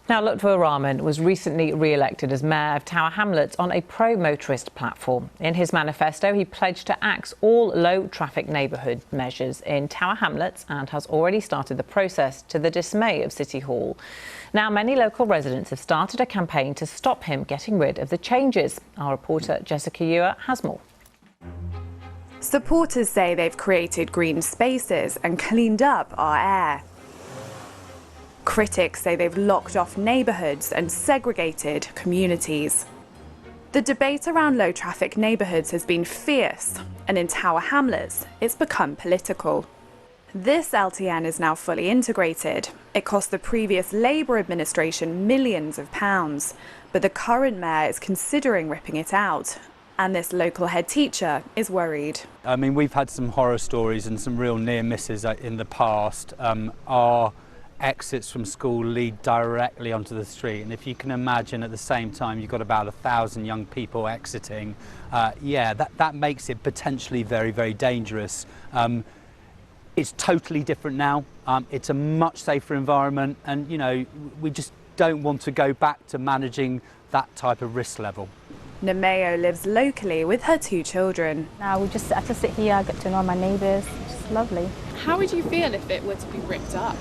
Now, Lutfur Rahman was recently re-elected as Mayor of Tower Hamlets on a pro-motorist platform. In his manifesto, he pledged to axe all low-traffic neighbourhood measures in Tower Hamlets and has already started the process, to the dismay of City Hall. Now, many local residents have started a campaign to stop him getting rid of the changes. Our reporter Jessica Ewer has more. Supporters say they've created green spaces and cleaned up our air. Critics say they've locked off neighbourhoods and segregated communities. The debate around low-traffic neighbourhoods has been fierce, and in Tower Hamlets, it's become political. This LTN is now fully integrated. It cost the previous Labour administration millions of pounds, but the current mayor is considering ripping it out. And this local head teacher is worried. I mean, we've had some horror stories and some real near misses in the past. Our exits from school lead directly onto the street, and if you can imagine, at the same time you've got about 1,000 young people exiting, that makes it potentially very, very dangerous. It's totally different now. It's a much safer environment, and you know, we just don't want to go back to managing that type of risk level. Nemeo lives locally with her 2 children. Now I just sit here, get to know my neighbours. It's just lovely. How would you feel if it were to be ripped up?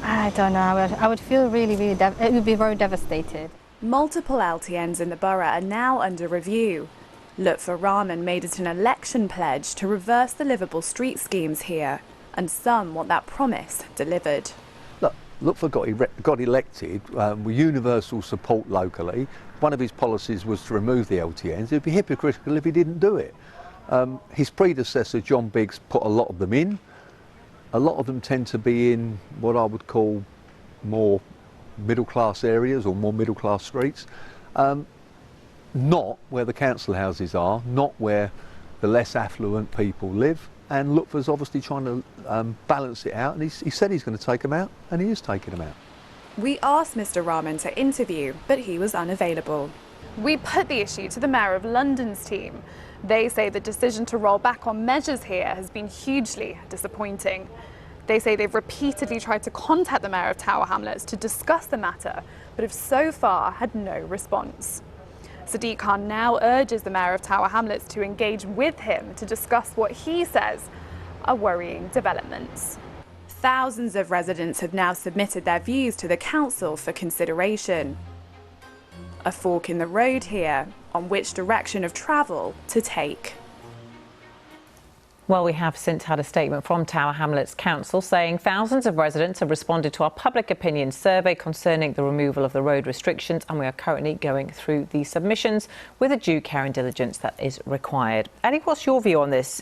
I don't know. I would feel really, it would be very devastated. Multiple LTNs in the borough are now under review. Lutfur Rahman made it an election pledge to reverse the livable street schemes here, and some want that promise delivered. Look, Lutfur got elected with universal support locally. One of his policies was to remove the LTNs. It would be hypocritical if he didn't do it. His predecessor, John Biggs, put a lot of them in. A lot of them tend to be in what I would call more middle-class areas or more middle-class streets. Not where the council houses are, not where the less affluent people live. And Lutfur's obviously trying to balance it out, and he said he's going to take them out, and he is taking them out. We asked Mr Rahman to interview, but he was unavailable. We put the issue to the Mayor of London's team. They say the decision to roll back on measures here has been hugely disappointing. They say they've repeatedly tried to contact the Mayor of Tower Hamlets to discuss the matter, but have so far had no response. Sadiq Khan now urges the Mayor of Tower Hamlets to engage with him to discuss what he says are worrying developments. Thousands of residents have now submitted their views to the council for consideration. A fork in the road here on which direction of travel to take. Well, we have since had a statement from Tower Hamlets Council saying thousands of residents have responded to our public opinion survey concerning the removal of the road restrictions, and we are currently going through the submissions with the due care and diligence that is required. Ellie, what's your view on this?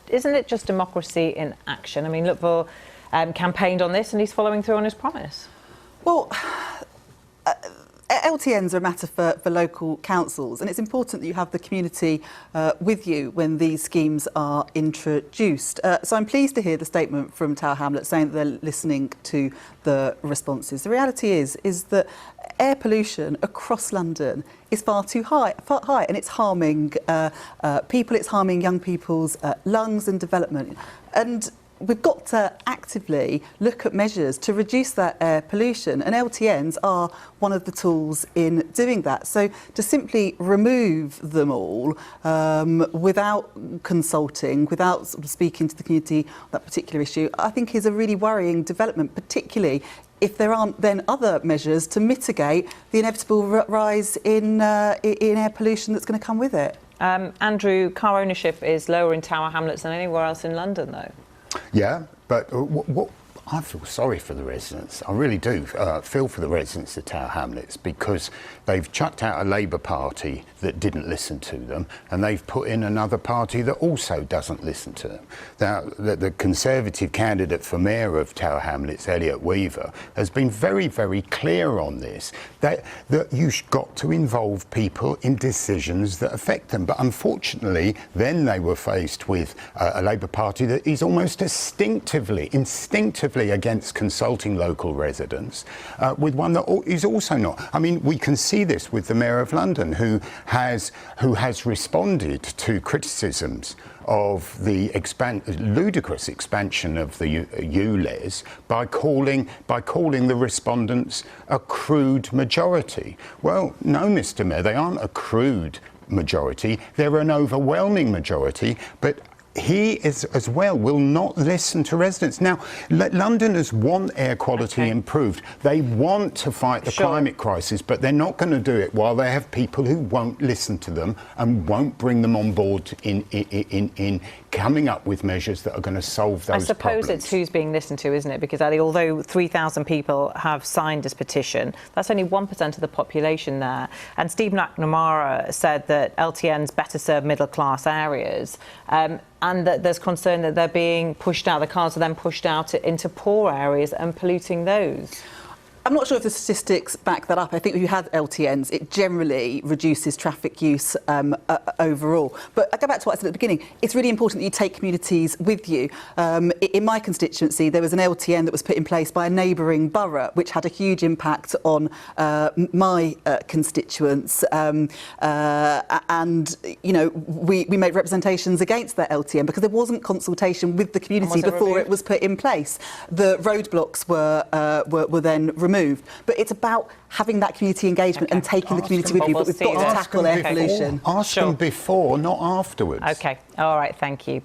Isn't it just democracy in action? I mean, Lutfur campaigned on this and he's following through on his promise. Well, LTNs are a matter for local councils, and it's important that you have the community with you when these schemes are introduced. So I'm pleased to hear the statement from Tower Hamlets saying that they're listening to the responses. The reality is that air pollution across London is far high, and it's harming people, it's harming young people's lungs and development. And we've got to actively look at measures to reduce that air pollution, and LTNs are one of the tools in doing that. So to simply remove them all without consulting, without sort of speaking to the community on that particular issue, I think is a really worrying development, particularly if there aren't then other measures to mitigate the inevitable rise in air pollution that's going to come with it. Andrew, car ownership is lower in Tower Hamlets than anywhere else in London, though. Yeah, but what I feel sorry for the residents. I really do feel for the residents of Tower Hamlets, because they've chucked out a Labour Party that didn't listen to them, and they've put in another party that also doesn't listen to them. Now, the Conservative candidate for Mayor of Tower Hamlets, Ellie Weaver, has been very, very clear on this, that you've got to involve people in decisions that affect them. But unfortunately, then they were faced with a Labour Party that is almost instinctively actively against consulting local residents with one that is also not. I mean, we can see this with the Mayor of London, who has responded to criticisms of the ludicrous expansion of the ULEZ by calling the respondents a crude majority. Well, no, Mr. Mayor, they aren't a crude majority. They're an overwhelming majority, but he is, as well, will not listen to residents. Now, Londoners want air quality improved. They want to fight the climate crisis, but they're not going to do it while they have people who won't listen to them and won't bring them on board in coming up with measures that are going to solve those problems. I suppose it's who's being listened to, isn't it? Because, Ellie, although 3,000 people have signed this petition, that's only 1% of the population there. And Steve McNamara said that LTNs better serve middle-class areas. And that there's concern that they're being pushed out, the cars are then pushed out into poor areas and polluting those. I'm not sure if the statistics back that up. I think if you have LTNs, it generally reduces traffic use overall. But I go back to what I said at the beginning. It's really important that you take communities with you. In my constituency, there was an LTN that was put in place by a neighbouring borough, which had a huge impact on my constituents. And, you know, we made representations against that LTN because there wasn't consultation with the community before it was put in place. The roadblocks were then removed. But it's about having that community engagement and taking the community with you. But we've got to tackle air pollution. Ask them before, not afterwards. OK. All right. Thank you.